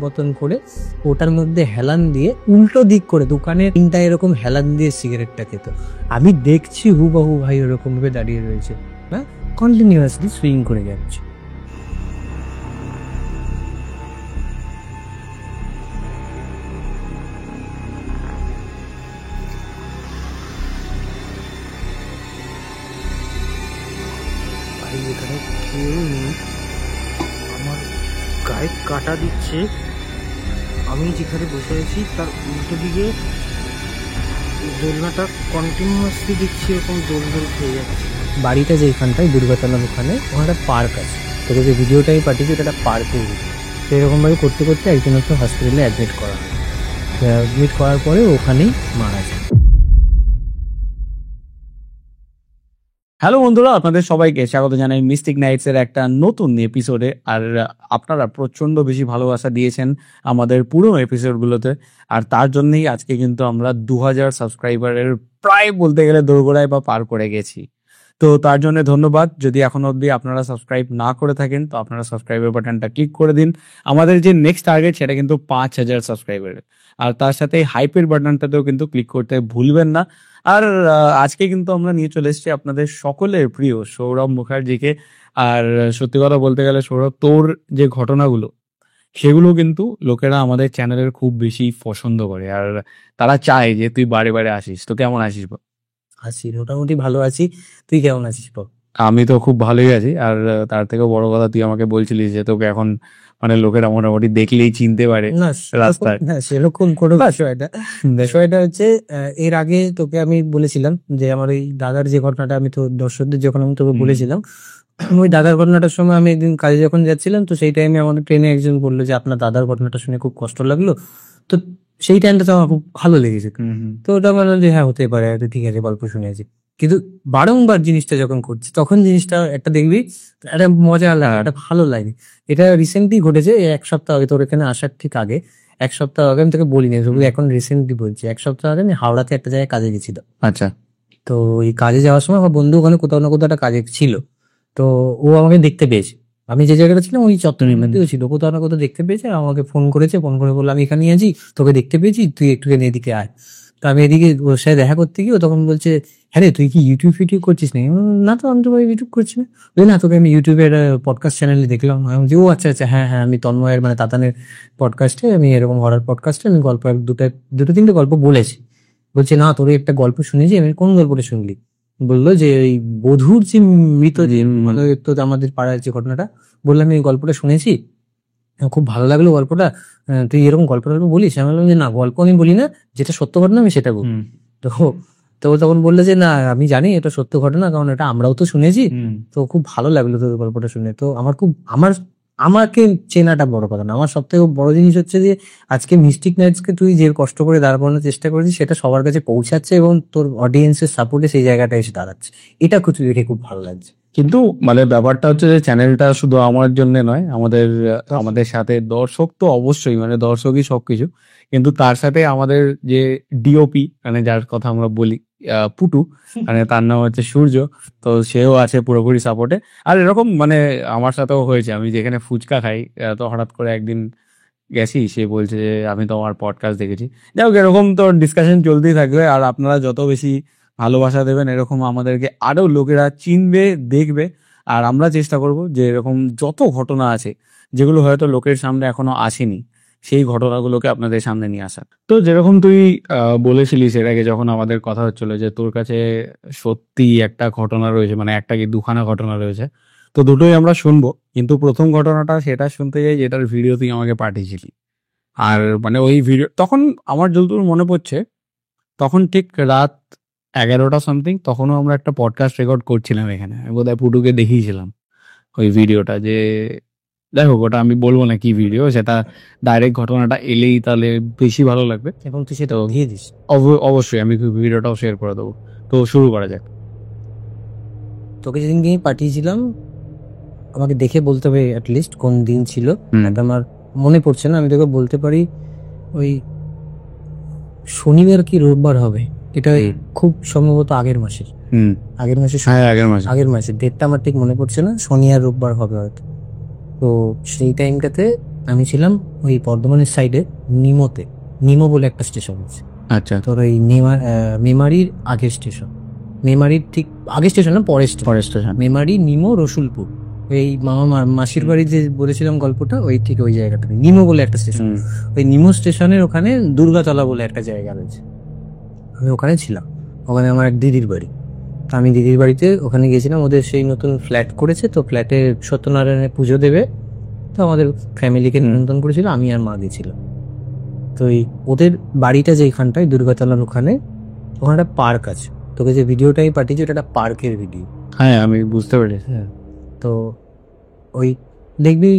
মতন করে ওটার মধ্যে হেলান দিয়ে উল্টো দিক করে দোকানের তিনটা এরকম হেলান দিয়ে সিগারেটটা খেত। আমি দেখছি হুবাহু ভাই ওরকম ভাবে দাঁড়িয়ে রয়েছে, হ্যাঁ, কন্টিনিউয়াসলি সুইং করে যাচ্ছে। এখানে কেউ নেই, আমার গায়ে কাটা দিচ্ছে। আমি যেখানে বসে আছি তার উল্টো দিকে দোলনাটা কন্টিনিউয়াসলি দেখছি এরকম দোল খেয়ে যাচ্ছে। বাড়িটা যেখানটায় দুর্গাতলার ওখানে একটা পার্ক আছে, তোকে যে ভিডিওটাই পাঠিয়েছি ওটা একটা পার্কে গেছি। তো এরকমভাবে করতে করতে একজন একটা হসপিটালে অ্যাডমিট করা হয়। অ্যাডমিট করার পরে ওখানেই মারা যায়। হ্যালো বন্ধুরা, আপনাদের সবাইকে স্বাগত জানাই মিস্টিক নাইটস এর একটা নতুন এপিসোডে। আর আপনারা প্রচন্ড বেশি ভালোবাসা দিয়েছেন আমাদের পুরনো এপিসোডগুলোতে, আর তার জন্যই আজকে কিন্তু আমরা 2000 সাবস্ক্রাইবারের প্রায় বলতে গেলে দোরগোড়ায় বা পার করে গেছি। তো তার জন্য ধন্যবাদ। যদি এখন অবধি আপনারা সাবস্ক্রাইব না করে থাকেন তো আপনারা সাবস্ক্রাইবের বাটনটা ক্লিক করে দিন। আমাদের যে নেক্সট টার্গেট সেটা কিন্তু 5000 সাবস্ক্রাইবারের, আর তার সাথে হাইপের বাটনটাতেও কিন্তু ক্লিক করতে ভুলবেন না। আর আজকে কিন্তু আমরা নিয়ে চলে এসেছি আপনাদের সকলের প্রিয় সৌরভ মুখার্জিকে। আর সত্যি কথা বলতে গেলে সৌরভ, তোর যে ঘটনাগুলো সেগুলো কিন্তু লোকেরা আমাদের চ্যানেলের খুব বেশি পছন্দ করে, আর তারা চায় যে তুই বারে বারে আসিস। তো কেমন আছিস বল? আছি, মোটামুটি ভালো আছি। তুই কেমন আছিস বল? আমি তো খুব ভালোই আছি। আর তার থেকেও বড় কথা, তুই আমাকে বলছিলিস যে তোকে এখন মানে লোকেরা মোটামুটি দেখলেই চিনতে পারে না রাস্তায়। হ্যাঁ, সেরকম কোনো বিষয়টা বিষয়টা হচ্ছে এর আগে তোকে আমি বলেছিলাম যে আমার এই দাদার যে ঘটনাটা, আমি তো দর্শকদের যখন আমি তোকে বলেছিলাম ওই দাদার ঘটনাটার সময় আমি একদিন কাজে যখন যাচ্ছিলাম, তো সেই টাইমে আমাদের ট্রেনে একজন বললো যে আপনার দাদার ঘটনাটা শুনে খুব কষ্ট লাগলো। তো সেই টাইমটা তো আমার খুব ভালো লেগেছে। তো ওটা বললাম যে হ্যাঁ হতে পারে, ঠিক আছে, গল্প শুনেছি। কিন্তু বারংবার জিনিসটা যখন করছি তখন জিনিসটা একটা দেখবি একটা মজা লাগে, একটা ভালো লাগে। এটা রিসেন্টলি ঘটেছে, এক সপ্তাহ আগে, তোর এখানে আসার ঠিক আগে এক সপ্তাহ আগে। আমি তোকে বলিনি, এখন রিসেন্টলি বলছি। এক সপ্তাহ আগে আমি হাওড়াতে একটা জায়গায় কাজে গেছিল। আচ্ছা। তো ওই কাজে যাওয়ার সময় আমার বন্ধু ওখানে কোথাও না কোথাও একটা কাজে ছিল। তো ও আমাকে দেখতে পেয়েছে, আমি যে জায়গাটা ছিলাম ওই চত্বরের মধ্যেও ছিল, কোথাও না কোথাও দেখতে পেয়েছে, আমাকে ফোন করেছে। ফোন করে বললো আমি এখানে আছি, তোকে দেখতে পেয়েছি, তুই একটুখানি এদিকে আয়। তো আমি এদিকে ওর সাথে দেখা করতে গিয়ে ও তখন বলছে হ্যাঁ রে তুই কি ইউটিউব ফিউটিউব করছিস না? না তো, আমি তো ইউটিউব করছি না। বলি না, তোকে আমি ইউটিউবের পডকাস্ট চ্যানেলে দেখলাম। আমি বলছি ও আচ্ছা আচ্ছা, হ্যাঁ হ্যাঁ, আমি তন্ময়ের মানে তাতানের পডকাস্টে, আমি এরকম হরার পডকাস্টে আমি গল্প দুটো তিনটে গল্প বলেছি। বলছে না, তোর একটা গল্প শুনেছি। আমি কোন গল্পটা শুনলি? বললো যে ওই বধুর যে মৃত যে মানে তো আমাদের পাড়ার যে ঘটনাটা, বললাম এই গল্পটা শুনেছি, খুব ভালো লাগলো গল্পটা, তুই এরকম গল্প বলিস? আমি বললাম যে না, গল্প আমি বলি না, যেটা সত্য ঘটনা আমি সেটা বলি। তো তো তখন বললো যে না আমি জানি এটা সত্য ঘটনা, কারণ এটা আমরাও তো শুনেছি। তো খুব ভালো লাগলো তোর গল্পটা শুনে। তো আমাকে চেনাটা বড় কথা না, আমার সব থেকে বড় জিনিস হচ্ছে যে আজকে মিস্টিক নাইটসকে তুই যে কষ্ট করে দাঁড় করানোর চেষ্টা করেছিস সেটা সবার কাছে পৌঁছাচ্ছে এবং তোর অডিয়েন্সের সাপোর্টে সেই জায়গাটা এসে দাঁড়াচ্ছে। এটা দেখে খুব ভালো লাগছে। কিন্তু মানে ব্যাপারটা হচ্ছে যে চ্যানেলটা শুধু আমার জন্য নয়, আমাদের সাথে দর্শক তো অবশ্যই, মানে দর্শকই সবকিছু, কিন্তু তার সাথে আমাদের যে ডিওপি মানে যার কথা আমরা বলি পুটু, মানে তার নাম হচ্ছে সূর্য, তো সেও আছে পুরোপুরি সাপোর্টে। আর এরকম মানে আমার সাথেও হয়েছে, আমি যেখানে ফুচকা খাই তো হঠাৎ করে একদিন গেছি, সে বলছে যে আমি তো আমার পডকাস্ট দেখেছি। যাই হোক, এরকম তো ডিসকাশন চলতেই থাকবে। আর আপনারা যত বেশি ভালোবাসা দেবেন এরকম আমাদেরকে আরো লোকেরা চিনবে, দেখবে। আর আমরা চেষ্টা করব যে এরকম যত ঘটনা আছে যেগুলো হয়তো লোকের সামনে এখনো আসেনি, সেই ঘটনাগুলোকে আপনাদের সামনে নিয়ে আসার। তো যেরকম তুই বলেছিলিস এর আগে যখন আমাদের কথা হচ্ছিল যে তোর কাছে সত্যি একটা ঘটনা রয়েছে, মানে একটা কি দুখানা ঘটনা রয়েছে, তো দুটোই আমরা শুনবো। কিন্তু প্রথম ঘটনাটা সেটা শুনতে যাই যেটার ভিডিও তুই আমাকে পাঠিয়েছিলি। আর মানে ওই ভিডিও তখন আমার যতদূর মনে পড়ছে তখন ঠিক রাত 11টা সামথিং, তখনও আমরা একটা পডকাস্ট রেকর্ড করছিলাম এখানে। আমি বোধহয় পুটুকে দেখিয়েছিলাম ওই ভিডিওটা। যে যাই হোক, ওটা আমি বলবো না কি ভিডিও, সেটা ডাইরেক্ট ঘটনাটা এলেই তাহলে বেশি ভালো লাগবে এবং তুই সেটা দিয়ে দিস। অবশ্যই আমি ভিডিওটাও শেয়ার করে দেবো। তো শুরু করা যাক। তোকে যেদিনকে আমি পাঠিয়েছিলাম আমাকে দেখে বলতে হবে অ্যাটলিস্ট কোন দিন ছিল, আমার মনে পড়ছে না। আমি তোকে বলতে পারি ওই শনিবার কি রোববার হবে, এটা খুব সম্ভবত আগের মাসের আগের মাসে ডেটটা আমার ঠিক মনে পড়ছে না, শনি আর রোববার হবে হয়তো। তো সেই টাইমটাতে আমি ছিলাম ওই বর্ধমানের সাইডে নিমোতে, নিমো বলে একটা স্টেশন আছে, আচ্ছা, তোর ওই মেমারির আগের স্টেশন, মেমারির ঠিক আগের স্টেশন না পরের station, forest station. Memari, Nimo, Rasulpur, এই মাসির বাড়ি যে বলেছিলাম গল্পটা, ওই ঠিক ওই জায়গাটা নিমো বলে একটা স্টেশন। ওই নিমো স্টেশনের ওখানে দুর্গাতলা বলে একটা জায়গা রয়েছে, আমি ওখানে ছিলাম। ওখানে আমার এক দিদির বাড়ি, তো আমি দিদির বাড়িতে ওখানে গেছিলাম। ওদের সেই নতুন ফ্ল্যাট করেছে, তো ফ্ল্যাটে সত্যনারায়ণের পুজো দেবে, তো আমাদের ফ্যামিলিকে নিমন্ত্রণ করেছিল, আমি আর মা গেছিলাম। তো এই ওদের বাড়িটা যেখানটায় দুর্গাতলার ওখানে, ওখানে একটা পার্ক আছে। তোকে যে ভিডিওটাই পাঠিয়েছি ওটা একটা পার্কের ভিডিও। হ্যাঁ, আমি বুঝতে পেরেছি। হ্যাঁ, তো ওই দেখবি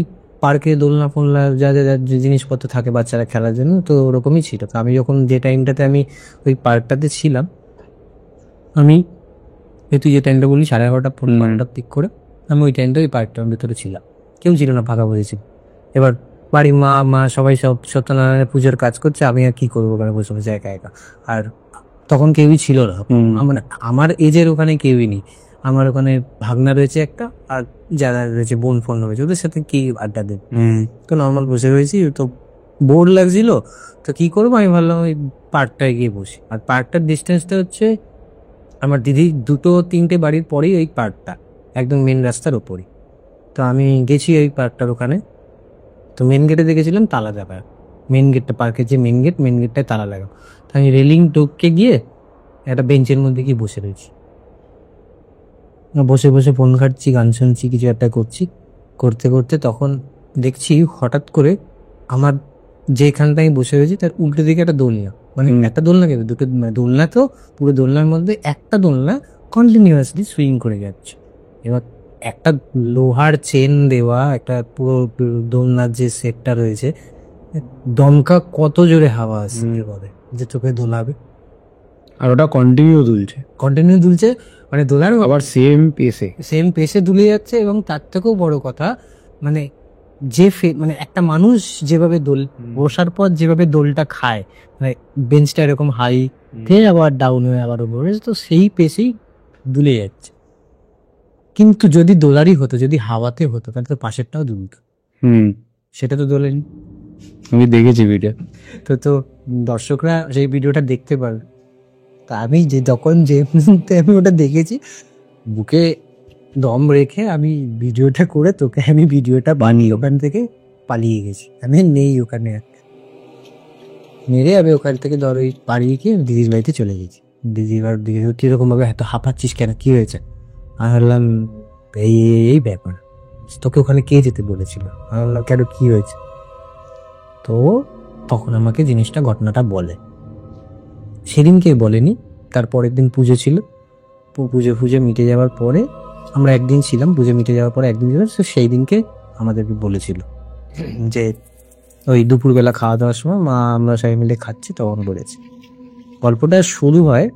পার্কে দোলনা ফোলনা যা যা যা যে জিনিসপত্র থাকে বাচ্চারা খেলার জন্য, তো ওরকমই ছিল। তো আমি যখন যে টাইমটাতে আমি ওই পার্কটাতে ছিলাম, আমি তুই যে টাইমটা বললি 11:30 12টার দিক করে, আমি ওই টাইমটা ওই পার্কটার ভিতরে ছিলাম, কেউ ছিল না, ফাঁকা বসেছিল। এবার বাড়ির মা সবাই সব সত্যনারায়ণের পুজোর কাজ করছে, আমি আর কি করবো ওখানে বসে বসে একা একা। আর তখন কেউই ছিল না, আমার এজের ওখানে কেউই নেই। আমার ওখানে ভাগনা রয়েছে একটা, আর যারা রয়েছে বোন ফোন রয়েছে, ওদের সাথে কি আড্ডা দেবে, তো নর্মাল বসে রয়েছি। তো বোর লাগছিল, তো কি করবো, আমি ভাবলাম ওই পার্কটায় গিয়ে বসি। আর পার্কটার ডিস্টেন্সটা হচ্ছে আমার দিদি 2-3টে বাড়ির পরেই ওই পার্কটা, একদম মেন রাস্তার ওপরই। তো আমি গেছি ওই পার্কটার ওখানে, তো মেন গেটে দেখেছিলাম তালা দেওয়া, মেন গেটটা, পার্কের যে মেন গেট, মেন গেটটায় তালা লাগা। তো আমি রেলিং টপকে গিয়ে একটা বেঞ্চের মধ্যে গিয়ে বসে রয়েছি, বসে বসে ফোন ঘাটছি, গান শুনছি, কিছু একটা করছি। করতে করতে তখন দেখছি হঠাৎ করে আমার যেখানটায় আমি বসে রয়েছি তার উল্টো দিকে একটা দোলনা, মানে একটা দোলনা কেন দুটো, মানে দোলনা তো পুরো দোলনার মধ্যে একটা দোলনা কন্টিনিউয়াসলি সুইং করে যাচ্ছে। এবার একটা লোহার চেন দেওয়া একটা পুরো দোলনার যে সেটটা রয়েছে, দমকা কত জোরে হাওয়া আসছে বলে যে চোখে দোলাবে, আর ওটা কন্টিনিউ দুলছে, কন্টিনিউ দুলছে, মানে দোলার আবার সেম পেসে দুলে যাচ্ছে। এবং তার থেকেও বড় কথা, মানে যে মানে একটা মানুষ যেভাবে বসার পর যেভাবে দোলটা খায়, মানে বেঞ্চটা এরকম হাই থেকে আবার ডাউন হয়ে আবার উপরে, তো সেই পেসেই দুলে যাচ্ছে। কিন্তু যদি দোলারই হতো, যদি হাওয়াতে হতো, তাহলে তো পাশেরটাও দুলত, সেটা তো দোলেনি। আমি দেখেছি ভিডিও, তো দর্শকরা সেই ভিডিওটা দেখতে পারবে। তা আমি যখন যে মুহূর্তে আমি ওটা দেখেছি, বুকে দম রেখে আমি ভিডিওটা করে তোকে আমি ভিডিওটা বানিয়ে ওখান থেকে পালিয়ে গেছি, আমি নেই ওখানে। মেরে আমি ওখান থেকে ধর ওই পালিয়ে গিয়ে দিদির বাড়িতে চলে গেছি। দিদি কিরকম ভাবে এত হাঁপাচ্ছিস কেন, কি হয়েছে? আমি বললাম এই ব্যাপার, তোকে ওখানে কে যেতে বলেছিল? আমি বললাম কেন, কি হয়েছে? তো তখন আমাকে জিনিসটা, ঘটনাটা বলে। সেদিনকে বলেনি, তারপরের দিন পুজো ছিল, পুজো মিটে যাওয়ার পরে আমরা একদিন ছিলাম, পুজো মিটে যাওয়ার পরে একদিন ছিলাম, তো সেই দিনকে আমাদেরকে বলেছিল যে ওই দুপুরবেলা খাওয়া দাওয়ার সময় মা আমরা সবাই মিলে খাচ্ছি, তখন বলেছে। গল্পটা শুরু হয়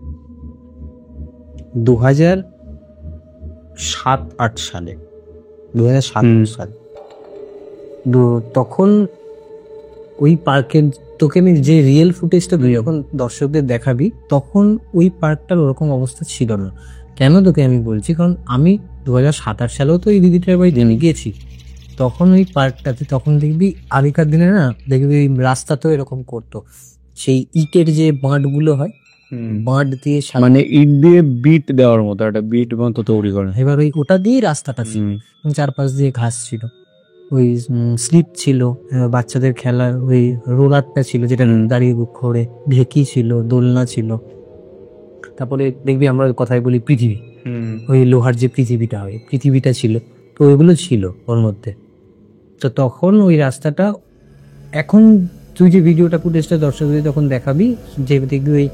2007-08 সালে, 2007 সালে। তখন ওই পার্কের, তোকে আমি যে রিয়েল ফুটেজটা তুই যখন দর্শকদের দেখাবি, তখন ওই পার্কটার ওরকম অবস্থা ছিল না। কেন তোকে আমি বলছি, কারণ আমি 2007-08 সালেও তো এই দিদিটার বাড়িতে আমি গেছি। তখন ওই পার্কটাতে, তখন দেখবি আগেকার দিনে না, দেখবি রাস্তাতেও এরকম করতো, সেই ইটের যে বাঁটগুলো হয়, বাঁট দিয়ে মানে ইট দিয়ে বিট দেওয়ার মতো একটা বিট মতো তৈরি করে। এবার ওই ওটা দিয়ে রাস্তাটা ছিল, চারপাশ দিয়ে ঘাস ছিল, ওই স্লিপ ছিল, বাচ্চাদের খেলার ওই রোলারটা ছিল যেটা দাঁড়িয়ে ঘোরে, ঢেকি ছিল, দোলনা ছিল। তারপরে দেখবি আমরা কথায় বলি পৃথিবী, ওই লোহার যে পৃথিবীটা হয়, পৃথিবীটা ছিল, তো ওইগুলো ছিল ওর মধ্যে। তো তখন ওই রাস্তাটা, এখন তুই যে ভিডিওটা ফুটেজটা দর্শকদের তখন দেখাবি, যে দেখবি ওই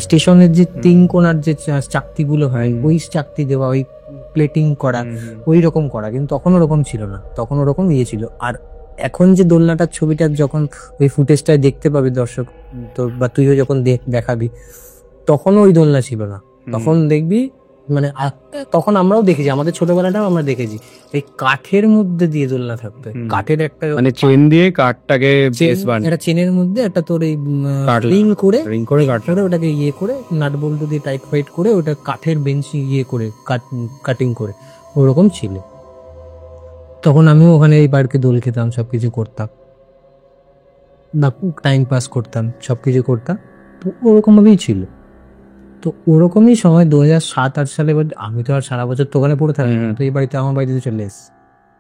স্টেশনের যে 3 কোণার যে চাকতিগুলো হয়, ওই চাকতি দেওয়া, ওই প্লেটিং করা, ওই রকম করা, কিন্তু তখন ওরকম ছিল না, তখন ওরকম ছিল। আর এখন যে দোলনাটার ছবিটা যখন ওই ফুটেজটায় দেখতে পাবি দর্শক, তো বা তুইও যখন দেখাবি, তখন ওই দোলনা ছিল না। তখন দেখবি, মানে তখন আমরাও দেখেছি, আমাদের ছোটবেলাটাও আমরা দেখেছি, এই কাঠের মধ্যে দিয়ে দোলনা থাকতো, কাঠের একটা মানে চেন দিয়ে কাঠটাকে একটা চেনের মধ্যে একটা তোর এই রিং করে কাঠটা ওটাকে ইয়ে করে নাট বল্টু দিয়ে টাইট ফাইট করে ওটা কাঠের বেঞ্চ ইয়ে করে কাটিং করে ওরকম ছিল। তখন আমিও ওখানে এই পার্কে দোল খেতাম, সবকিছু করতাম। না টাইম পাস করতাম, সব কিছু করতাম। তো ওরকমভাবেই ছিল। তো ওরকমই সময় 2007-8 সালে আমি তো আর সারা বছর তো ওখানে পড়ে থাকি না, তো এই বাড়িতে আমার বাড়িতে চলে এসেছি।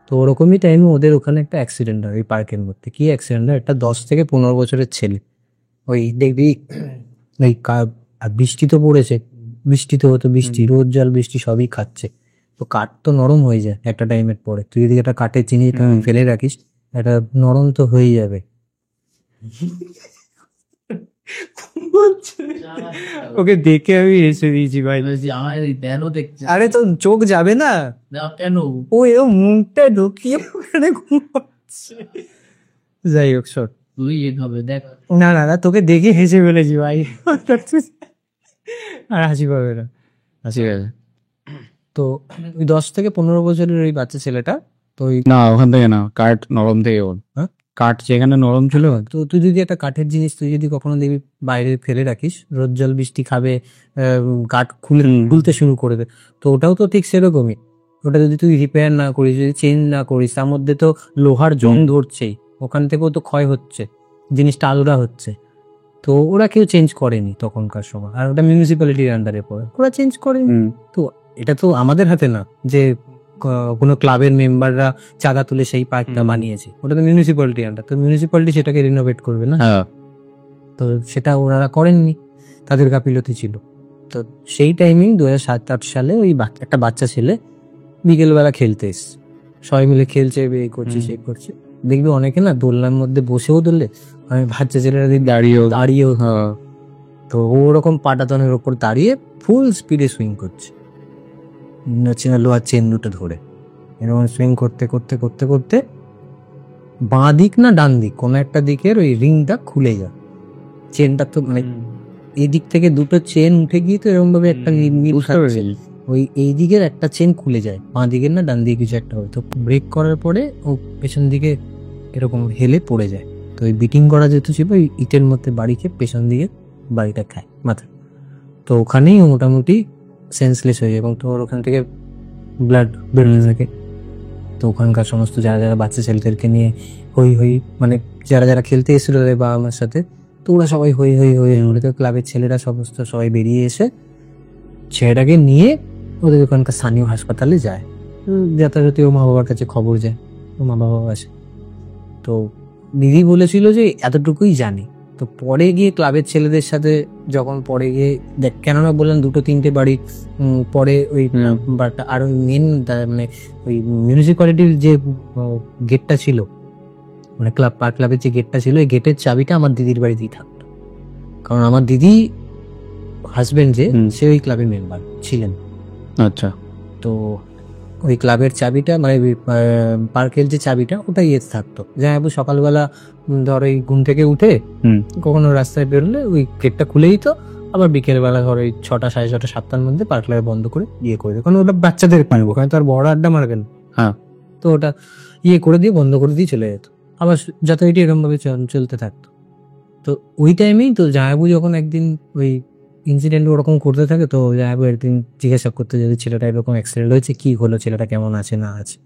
তো ওরকমই টাইমে ওদের ওখানে একটা অ্যাক্সিডেন্ট হয় ওই পার্কের মধ্যে। কি অ্যাক্সিডেন্ট হয়, একটা 10 থেকে 15 বছরের ছেলে, ওই দেখবি ওই আর বৃষ্টি তো পড়েছে, বৃষ্টি তো হতো, বৃষ্টি রোদ জল বৃষ্টি সবই খাচ্ছে। তো কাঠ তো নরম হয়ে যায় একটা টাইমের পরে, তুই যদি একটা কাঠের জিনিস ফেলে রাখিস একটা নরম তো হয়ে যাবে। ওকে দেখে আমি হেসে দিয়েছি ভাই। আরে তো চোখ যাবে না কেন, ও এরকম মুখটা ঢুকিয়ে ওখানে ঘুমাচ্ছে। যাই হোক সর, না না না তোকে দেখে হেসে ফেলেছি ভাই। আর হাসি পাবে না, হাসি পাবে। তো ওই 10 থেকে 15 বছরের ওই বাচ্চা ছেলেটা, তো ওই না ওখান থেকে না, কাঠ নরম থেকে ওর। হ্যাঁ? কাঠ যেখানে নরম ছিল। তো তুই যদি একটা কাঠের জিনিস তুই যদি কখনো দেখবি বাইরে ফেলে রাখিস, রোদ জল বৃষ্টি খাবে, কাঠ খুলতে শুরু করে দে, তো ওটাও তো ঠিক সেরকমই। ওটা যদি তুই রিপেয়ার না করিস, যদি চেঞ্জ না করিস, তার মধ্যে তো লোহার জং ধরছেই, ওখান থেকেও তো ক্ষয় হচ্ছে, জিনিসটা আলাদা হচ্ছে। তো ওরা কেউ চেঞ্জ করেনি তখনকার সময়, আর ওটা মিউনিসিপ্যালিটির আন্ডারে পড়ে, ওরা চেঞ্জ করেনি। তো এটা তো আমাদের হাতে না যে কোনো ক্লাবের মেম্বাররা চাঁদা তুলে সেই পার্কটা বানিয়েছে, ওটা তো মিউনিসিপ্যালিটি আন্ডার, তো মিউনিসিপ্যালিটি সেটাকে রিনোভেট করবে না। তো সেটা ওনারা করেননি, তাদের গাফিলতি ছিল। তো সেই টাইমিং 2007-8 সালে ওই একটা বাচ্চা ছেলে বিকেলবেলা খেলতে এসছে, সবাই মিলে খেলছে, এই করছে সেই করছে, দেখবি অনেকে না দোলনার মধ্যে বসেও দোলে, আমি বাচ্চা ছেলেরা দাঁড়িয়েও। তো ওরকম পাটাতনের ওপর দাঁড়িয়ে ফুল স্পিডে সুইং করছে, লোহার চেন দুটো ধরে এরকম সুইং করতে করতে করতে করতে বাঁ দিক না ডান দিক কোনো একটা দিকের ওই রিংটা খুলে যায়, চেনটা তো মানে এই দিক থেকে দুটো চেন উঠে গিয়ে তো এরকম ভাবে একটা ওই এই দিকের একটা চেন খুলে যায়, বাঁ দিকের না ডান দিকে কিছু একটা হয়। তো ব্রেক করার পরে ও পেছন দিকে এরকম হেলে পড়ে যায়। তো ওই বিটিং করা যেহেতু ছিল ওই ইটের মধ্যে বাড়ি খেয়ে পেছন দিকে বাড়িটা খায় মাথা। তো ওখানেই মোটামুটি সেন্সলেস হয়ে যায় এবং তোর ওখান থেকে ব্লাড বেরোতে থাকে। তো ওখানকার সমস্ত যারা যারা বাচ্চা ছেলেদেরকে নিয়ে হই হই, মানে যারা যারা খেলতে এসেছিল ওদের বাবা মার সাথে, তো ওরা সবাই হই হই হই হই, তো ক্লাবের ছেলেরা সমস্ত সবাই বেরিয়ে এসে ছেলেটাকে নিয়ে ওদের ওখানকার স্থানীয় হাসপাতালে যায়। যথাযথ ও মা বাবার কাছে খবর যায়, ও মা বাবা আসে। তো দিদি বলেছিল যে এতটুকুই জানি। তো পরে গিয়ে ক্লাবের ছেলেদের সাথে যখন পরে গিয়ে দেখ, কেননা বললাম 2-3টে বাড়ি পরে ওই বাড়িটা, আর ওই মেন মানে ওই মিউনিসিপ্যালিটির যে গেটটা ছিল, মানে ক্লাবের যে গেটটা ছিল, এই গেটের চাবিটা আমার দিদির বাড়িতেই থাকতো, কারণ আমার দিদি হাজবেন্ড যে সে ওই ক্লাবের মেম্বার ছিলেন। আচ্ছা। তো ওই ক্লাবের চাবিটা মানে পার্কের যে চাবিটা ওটা ইয়ে থাকতো, জামাইবাবু সকালবেলা ধর ওই ঘুম থেকে উঠে কখনো রাস্তায় বেরোলে ওই গেটটা খুলে দিত, আবার বিকেলবেলা ধর ওই 6টা 6:30 7টার মধ্যে পার্ক ক্লাবে বন্ধ করে ইয়ে করে দিত, কারণ ওটা বাচ্চাদের পারবো, কারণ তার বড় আড্ডা মারবে না। হ্যাঁ। তো ওটা ইয়ে করে দিয়ে বন্ধ করে দিয়ে চলে যেত, আবার যথারীতি এরকম ভাবে চলতে থাকতো। তো ওই টাইমেই তো জামাইবাবু যখন একদিন ওই ইনসিডেন্ট ওরকম করতে থাকে, তো জামাইবাবু একদিন জিজ্ঞাসা করতে যদি ছেলেটা এরকম অ্যাক্সিডেন্ট হয়েছে, কি হলো, ছেলেটা কেমন আছে না আছে।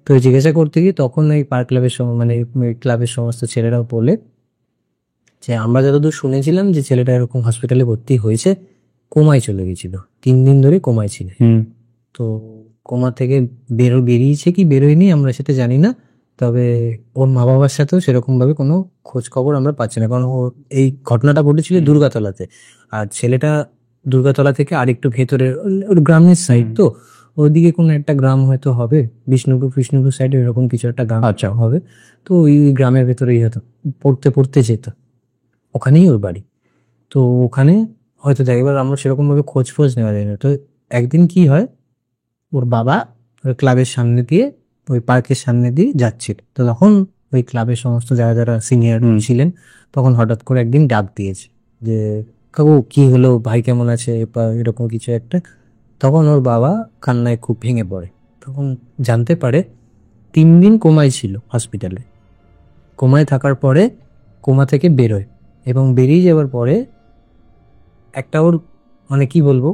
তো জিজ্ঞাসা করতে গিয়ে তখন ওই পার্ক ক্লাবের মানে ক্লাবের সমস্ত ছেলেরাও বলে যে আমরা যতদূর শুনেছিলাম যে ছেলেটা এরকম হসপিটালে ভর্তি হয়েছে, কোমায় চলে গেছিল, 3 দিন ধরে কোমায় ছিল। তো কোমা থেকে বেরিয়েছে কি বেরোয়নি আমরা সেটা জানি না, তবে ওর মা বাবার সাথেও সেরকম ভাবে কোনো খোঁজ খবর আমরা পাচ্ছি না, কারণ ও এই ঘটনাটা ঘটেছিল দুর্গাতলাতে, আর ছেলেটা দুর্গাতলা থেকে আরেকটু ভেতরের ওর গ্রামের সাইড, তো ওইদিকে কোনো একটা গ্রাম হয়তো হবে, বিষ্ণুপুর সাইডে এরকম কিছু একটা গ্রাম আচ্ছা হবে। তো ওই গ্রামের ভেতরেই হয়তো পড়তে যেত, ওখানেই ওর বাড়ি। তো ওখানে হয়তো দেখ, এবার আমরা সেরকম ভাবে খোঁজ নেওয়া যায় না। তো একদিন কি হয়, ওর বাবা ওই ক্লাবের সামনে দিয়ে ওই পার্কের সামনে দিয়ে যাচ্ছিল, তো তখন ওই ক্লাবের সমস্ত যারা যারা সিনিয়র ছিলেন তখন হঠাৎ করে একদিন ডাক দিয়েছে যে কাকু কি হলো, ভাই কেমন আছে বা এরকম কিছু একটা। তখন ওর বাবা কান্নায় খুব ভেঙে পড়ে, তখন জানতে পারে 3 দিন কোমায় ছিল হসপিটালে। কোমায় থাকার পরে কোমা থেকে বেরোয়, এবং বেরিয়ে যাওয়ার পরে একটা ওর মানে কি বলবো,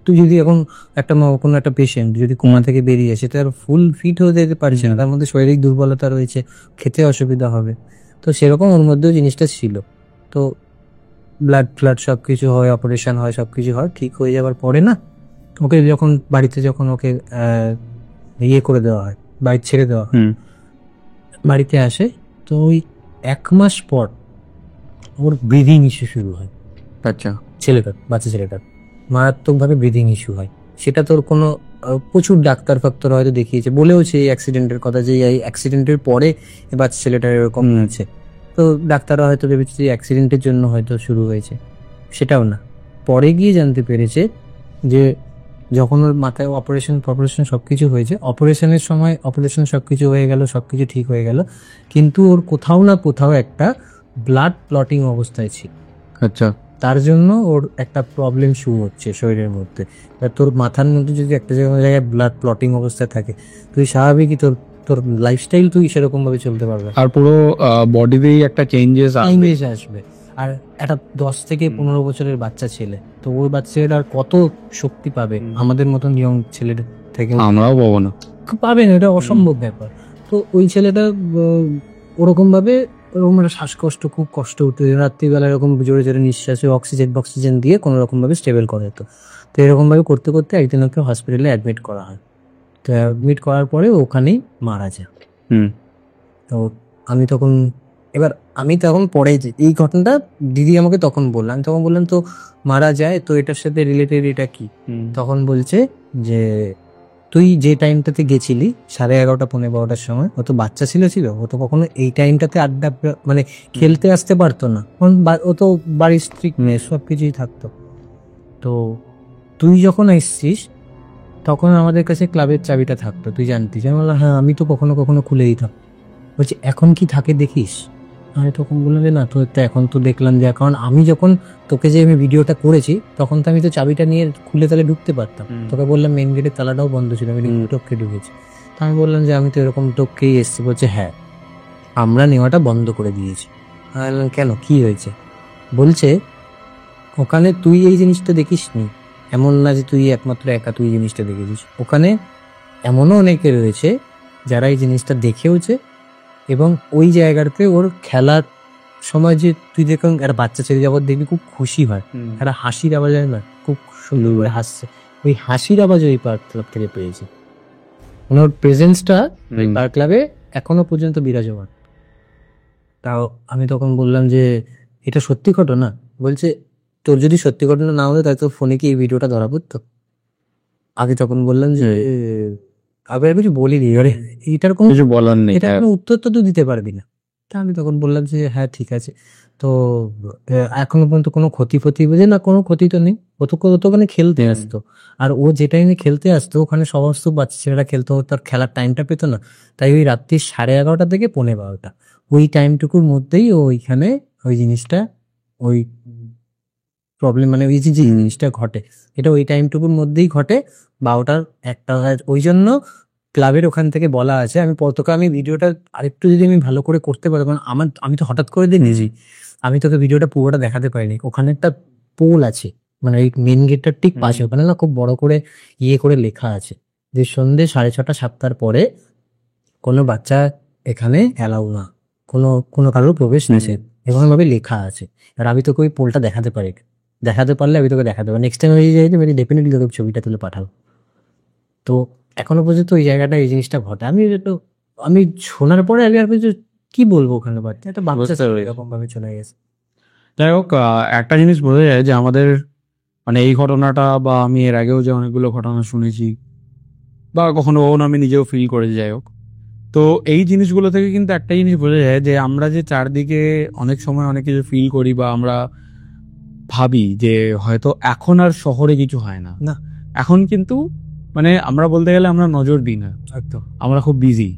তুই যদি এখন একটা কোনো একটা পেশেন্ট যদি কোমা থেকে বেরিয়ে আসে, তার ফুল ফিট হয়ে যেতে পারছে না, তার মধ্যে শারীরিক দুর্বলতা রয়েছে, খেতে অসুবিধা হবে, তো সেরকম ওর মধ্যেও জিনিসটা ছিল। তো ব্লাড ফ্লাড সব কিছু হয়, অপারেশন হয়, সব কিছু হয়, ঠিক হয়ে যাওয়ার পরে না ওকে যখন বাড়িতে যখন ওকে ইয়ে করে দেওয়া হয়, বাড়ি ছেড়ে দেওয়া হয়, বাড়িতে আসে, তো ওই 1 মাস পর ওর ব্রিদিং ইস্যু শুরু হয়। আচ্ছা। বাচ্চা ছেলেটার মারাত্মকভাবে ব্রিদিং ইস্যু হয়। সেটা তোর কোনো প্রচুর ডাক্তার ফাক্তার হয়তো দেখিয়েছে, বলেওছে এই অ্যাক্সিডেন্টের কথা, যে এই অ্যাক্সিডেন্টের পরে এই বাচ্চা ছেলেটার এরকম হয়েছে। তো ডাক্তাররা হয়তো ভেবেছে যে অ্যাক্সিডেন্টের জন্য হয়তো শুরু হয়েছে, সেটাও না। পরে গিয়ে জানতে পেরেছে যে যখন ওর মাথায় অপারেশন সবকিছু হয়েছে, অপারেশনের সময় অপারেশন সবকিছু হয়ে গেল, সবকিছু ঠিক হয়ে গেল, কিন্তু ওর কোথাও না কোথাও একটা ব্লাড ক্লটিং অবস্থায় ছিল। আচ্ছা। তার জন্য ওর একটা প্রবলেম শুরু হচ্ছে শরীরের মধ্যে। তোর মাথার মধ্যে যদি একটা জায়গায় ব্লাড ক্লটিং অবস্থায় থাকে, তুই স্বাভাবিকই তোর তোর লাইফস্টাইল তুই সেরকম ভাবে চলতে পারবে, আর পুরো বডিতেই একটা চেঞ্জেস আসবে। আর একটা 10 থেকে 15 বছরের বাচ্চা ছেলে, তো ওই বাচ্চাটা আর কত শক্তি পাবে আমাদের মতন ইয়ং ছেলের থেকে? আমরাও পাবো না, পাবে না, এটা অসম্ভব ব্যাপার। তো ওই ছেলেটা ওরকম ভাবে ওরকম একটা শ্বাসকষ্ট, খুব কষ্ট হতো, রাত্রিবেলা এরকম জোরে জোরে নিঃশ্বাসে অক্সিজেন দিয়ে কোনো রকম ভাবে স্টেবল করে যেত। তো এরকম ভাবে করতে করতে একদিন ওকে হসপিটালে অ্যাডমিট করা হয়। তো অ্যাডমিট করার পরে ওখানেই মারা যায়। তো আমি তখন পরে এই ঘটনাটা দিদি আমাকে তখন বললাম, আমি তখন বললাম তো মারা যায়, তো এটার সাথে রিলেটেড এটা কি? তখন বলছে যে তুই যে টাইমটাতে গেছিলি 11:30 12:30 সময়, ও তো বাচ্চা ছিল, ও তো কখনো এই টাইমটাতে আড্ডা মানে খেলতে আসতে পারতো না, ও তো বাড়ির স্ত্রী মেয়ে, সব কিছুই থাকতো। তো তুই যখন এসছিস তখন আমাদের কাছে ক্লাবের চাবিটা থাকতো, তুই জানতিস? আমি বললাম হ্যাঁ, আমি তো কখনো কখনো খুলে দিতাম। বলছি এখন কি থাকে দেখিস? আমি তখন বললাম যে না, তো এখন তো দেখলাম যে, কারণ আমি যখন তোকে যে আমি ভিডিওটা করেছি তখন তো আমি তো চাবিটা নিয়ে খুলে তাহলে ঢুকতে পারতাম। তোকে বললাম মেন গেটের তালাটাও বন্ধ ছিল, আমি টপকে ঢুকেছি। তো আমি বললাম যে আমি তো এরকম টপকেই এসছি। বলছে হ্যাঁ, আমরা নেওয়াটা বন্ধ করে দিয়েছি। আমি বললাম কেন, কি হয়েছে? বলছে ওখানে তুই এই জিনিসটা দেখিস নি, এমন না যে তুই একমাত্র একা তুই জিনিসটা দেখেছিস, ওখানে এমনও অনেকে রয়েছে যারা এই জিনিসটা দেখেওছে, এবং ওই জায়গাটাতে ওর খেলার সময় যে তুই দেখুন একটা বাচ্চা ছেলে যাবত দেখবি খুব খুশি হয়, একটা হাসির আওয়াজ হয় না, খুব সুন্দর করে হাসছে, ওই হাসির আওয়াজ ওই পার্ক ক্লাব থেকে পেয়েছে। ওনার প্রেজেন্সটা পার্ক ক্লাবে এখনো পর্যন্ত বিরাজমান। তাও আমি তখন বললাম যে এটা সত্যি ঘটনা? বলছে তোর যদি সত্যি ঘটনা না হতো তাহলে তোর ফোনে কি এই ভিডিওটা ধরা পড়তো? আগে তখন বললাম যে আগে আর কিছু বলিনি, এবারে এইটার কোনো কিছু বলার নেই, এটা কোনো উত্তর তো তুই দিতে পারবি না। তা আমি তখন বললাম যে হ্যাঁ ঠিক আছে। তো এখনো পর্যন্ত কোনো ক্ষতি বুঝে না, কোনো ক্ষতি তো নেই, ও তো ওখানে খেলতে আসতো, আর ও যে টাইমে খেলতে আসতো ওখানে সমস্ত বাচ্চা ছেলেরা খেলতো, তার খেলার টাইমটা পেতো না, তাই ওই রাত্রি 11:30 থেকে 12:30 ওই টাইমটুকুর মধ্যেই ও ওইখানে ওই জিনিসটা, ওই প্রবলেম মানে ওই যে জিনিসটা ঘটে, এটা ওই টাইমটুকুর মধ্যেই ঘটে, 12টার 1টা। ওই জন্য ক্লাবের ওখান থেকে বলা আছে, আমি ভিডিওটা আরেকটু যদি আমি ভালো করে করতে পারি, কারণ আমি তো হঠাৎ করে দিয়ে নিয়েছি, আমি তোকে ভিডিওটা পুরোটা দেখাতে পারিনি। ওখানে একটা পোল আছে, মানে এই মেন গেটটার ঠিক পাশে, ওখানে না খুব বড় করে ইয়ে করে লেখা আছে যে সন্ধ্যে 6:30 7টার পরে কোনো বাচ্চা এখানে অ্যালাউ না, কোনো কারোর প্রবেশ নিষেধ, এরকম ভাবে লেখা আছে। আর আমি তোকে ওই পোলটা দেখাতে পারলে আমি তোকে দেখাতে পারি, নেক্সট টাইম আমি যাই আমি ডেফিনেটলি তোকে ছবিটা তুলে পাঠাবো। তো এখনো পর্যন্ত ওই জায়গাটা এই জিনিসটা ঘটে। আমি শোনার পরে আমি আর কি বলবো, ওখানে বাচ্চা একটা বাচ্চা এরকম ভাবে চলে গেছে। যাই হোক, একটা জিনিস বোঝা যায় যে আমাদের মানে এই ঘটনাটা, বা আমি এর আগেও যে অনেকগুলো ঘটনা শুনেছি বা কখনো আমি নিজেও ফিল করেছি, যাই হোক, তো এই জিনিসগুলো থেকে কিন্তু একটা জিনিস বোঝা যায় যে আমরা যে চারদিকে অনেক সময় অনেক কিছু ফিল করি বা আমরা ভাবি যে হয়তো এখন আর শহরে কিছু হয় না, না এখন কিন্তু মানে আমরা বলতে গেলে আমরা নজর দিই না, একদম আমরা খুব বিজি,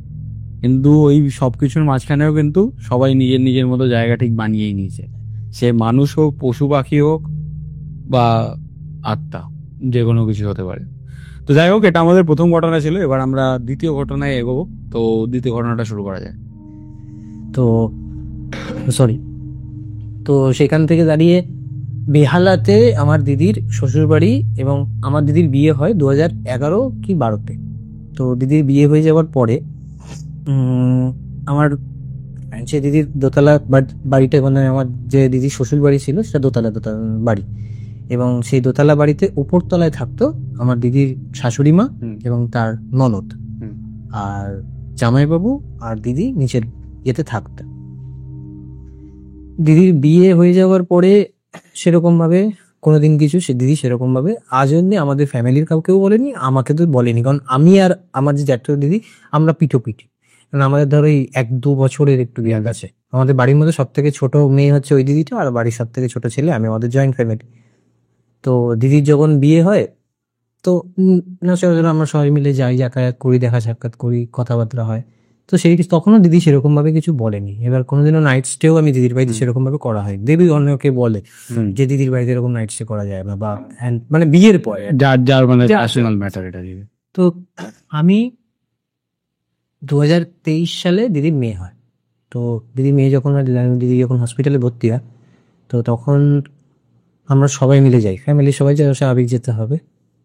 কিন্তু ওই সবকিছুর মাঝখানেও কিন্তু সবাই নিজের নিজের মতো জায়গা ঠিক বানিয়েই নিয়েছে, সে মানুষ হোক, পশু পাখি হোক, বা আত্মা, যে কোনো কিছু হতে পারে। তো যাই হোক, এটা আমাদের প্রথম ঘটনা ছিল, এবার আমরা দ্বিতীয় ঘটনায় এগোবো। তো দ্বিতীয় ঘটনাটা শুরু করা যায়। তো সেখান থেকে দাঁড়িয়ে বেহালাতে আমার দিদির শ্বশুর বাড়ি, এবং আমার দিদির বিয়ে হয় 2011 কি 12-তে। তো দিদির বিয়ে হয়ে যাওয়ার পরে আমার সে দিদির দোতলা বাড়িটা, মানে আমার যে দিদির শ্বশুর বাড়ি ছিল সেটা দোতলা বাড়ি, এবং সেই দোতলা বাড়িতে উপর তলায় থাকতো আমার দিদির শাশুড়ি মা এবং তার ননদ, আর জামাইবাবু আর দিদি নিচের ইয়েতে থাকতো। দিদির বিয়ে হয়ে যাওয়ার পরে সেরকম ভাবে কোনোদিন কিছু দিদি সেরকম ভাবে আজ অব্দি আমাদের ফ্যামিলির কাউকেও বলেনি, আমাকে তো বলেনি, কারণ আমি আর আমার যে জ্যাঠা দিদি আমরা পিঠোপিঠি, কারণ আমাদের ধরো এই 1-2 বছরের একটু গ্যাপ আছে। আমাদের বাড়ির মধ্যে সব থেকে ছোট মেয়ে হচ্ছে ওই দিদিটা, আর বাড়ির সব থেকে ছোট ছেলে আমি, আমাদের জয়েন্ট ফ্যামিলি। তো দিদির যখন বিয়ে হয় তো সচরাচর আমরা সবাই মিলে যাই, যাতায়াত করি, দেখা সাক্ষাৎ করি, কথাবার্তা হয়। তো সেই তখনও দিদি সেরকম ভাবে কিছু বলেনি। এবার কোনোদিনও নাইট স্টেও আমি দিদির বাড়িতে সেরকম ভাবে করা হয়। দেবী অন্যকে বলে যে দিদির বাড়িতে এরকম নাইট স্টে করা যায় না, বা মানে বিয়ের পরে যার মানে পার্সোনাল ম্যাটার এটা দিবে। তো আমি 2023 সালে দিদির মেয়ে হয়। তো দিদির মেয়ে যখন দিদি যখন হসপিটালে ভর্তি হয়, তো তখন আমরা সবাই মিলে যাই, ফ্যামিলির সবাই স্বাভাবিক যেতে হবে।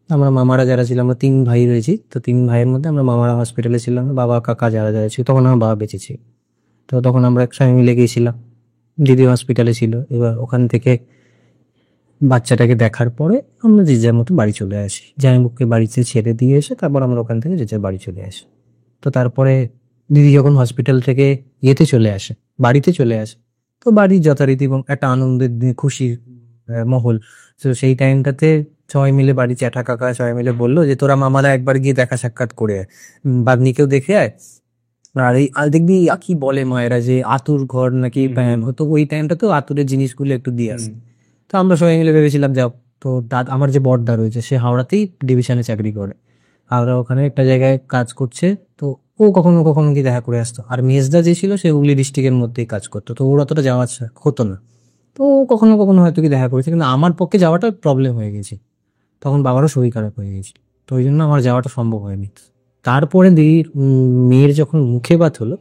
আমরা মামারা যারা ছিল, আমরা 3 ভাই রয়েছি, তো 3 ভাইয়ের মধ্যে আমরা মামারা হসপিটালে ছিলাম, বাবা কাকা যারা যারা ছিল, তখন আমার বাবা বেঁচে ছিল। তো তখন আমরা একসঙ্গে মিলে গিয়েছিলাম, দিদি হসপিটালে ছিল। এবার ওখান থেকে বাচ্চাটাকে দেখার পরে আমরা যে যার মতো বাড়ি চলে আসি, জামাইবাবুকে বাড়িতে ছেড়ে দিয়ে এসে তারপর আমরা ওখান থেকে যে যার বাড়ি চলে আসি। তো তারপরে দিদি যখন হসপিটাল থেকে ইয়েতে চলে আসে, বাড়িতে চলে আসে, তো বাড়ির যথারীতি এবং একটা আনন্দের দিন, খুশির মহল। তো সেই টাইমটাতে সবাই মিলে বাড়ি জ্যাঠা কাকা সবাই মিলে বললো যে তোরা মামারা একবার গিয়ে দেখা সাক্ষাৎ করে আয়, বাগনিকেও দেখে আয়। আর এই দেখবি কি বলে মায়েরা যে আতুর ঘর নাকি হতো, ওই টাইমটা তো আতুরের জিনিসগুলো একটু দিয়ে আসে। তো আমরা সবাই মিলে ভেবেছিলাম যাও। তো আমার যে বড়দা রয়েছে সে হাওড়াতেই ডিভিশনে চাকরি করে, হাওড়া ওখানে একটা জায়গায় কাজ করছে। তো ও কখনো কখনো কি দেখা করে আসতো। আর মেজদা যে ছিল সে হুগলি ডিস্ট্রিক্টের মধ্যেই কাজ করতো, তো ওর অতটা যাওয়া হতো না। তো কখনো কখনো হয়তো কি দেখা করেছে, কিন্তু আমার পক্ষে যাওয়াটা প্রবলেম হয়ে গেছে, তখন বাবারও শরীর খারাপ হয়ে গেছে, তো ওই জন্য আমার যাওয়াটা সম্ভব হয়নি। তারপরে দিদির মেয়ের যখন মুখে বাত হলো